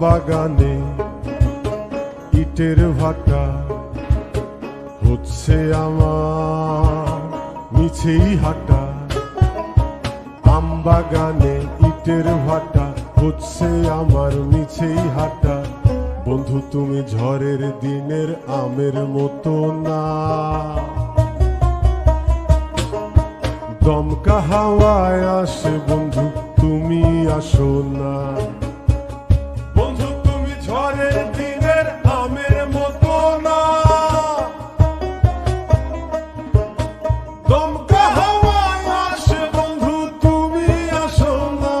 বাগানে ইটের ভাটা হচ্ছে আমার মিছেই হাঁটা। আম বাগানে ইটের ভাটা হচ্ছে আমার মিছেই হাঁটা। বন্ধু তুমি ঝড়ের দিনের আমের মতো না, দমকা হাওয়ায় আসে বন্ধু তুমি আসো না। বন্ধু তুমি ঝড়ের দিনের আমের মতো না, দমকা হাওয়ায় আসে বন্ধু তুমি আসো না।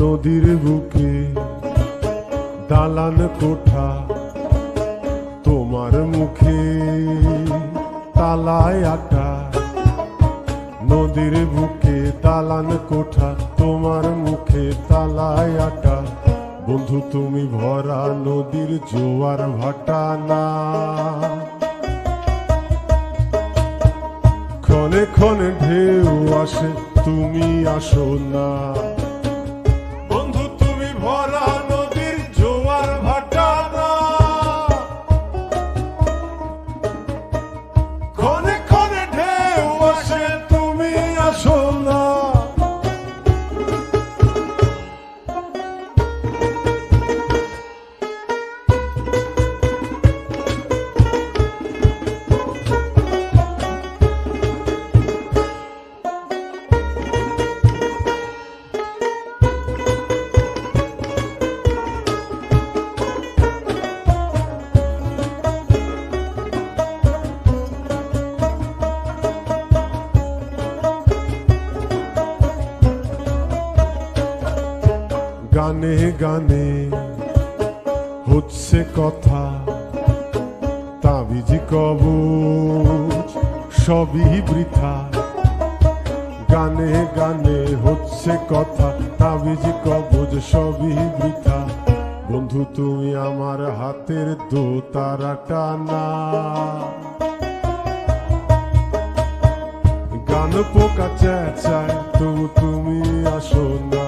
নদীর বুকে দালান কোঠা, তোমার মুখে তালায় আটা। নদীর বুকে দালান কোঠা, তোমার মুখে তালায় আটা। বন্ধু তুমি ভরা নদীর জোয়ার ভাটা না, ক্ষণে ক্ষণে ঢেউ আসে তুমি আসো না। ভরা নদীর জোয়ার ভাটা না, ক্ষণে ক্ষণে ঢেউ আসে তুমি আসো না। গানে গানে হচ্ছে কথা, তাবিজ কবচ সবই বৃথা। গানে গানে হচ্ছে কথা, তাবিজ কবচ সবই বৃথা। বন্ধু তুমি আমার হাতের দোতারাটা না, গান পোকা চেঁচায় তবু তুমি আসো না।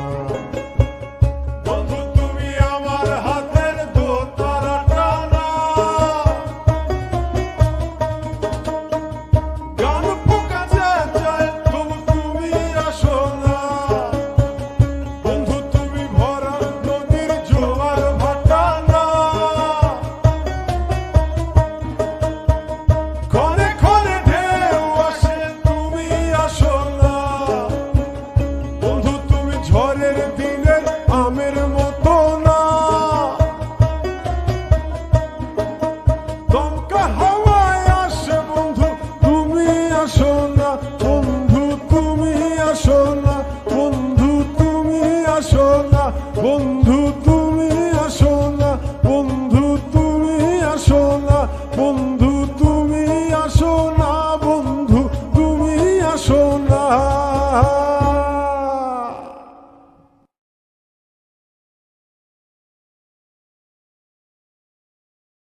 ঝড়ের দিনের আমের মতো না, দমকা হাওয়ায় আসে বন্ধু তুমি আসো না। বন্ধু তুমি আসো না, বন্ধু তুমি আসো না, বন্ধু তুমি আসো না, বন্ধু তুমি আসো না, বন্ধু।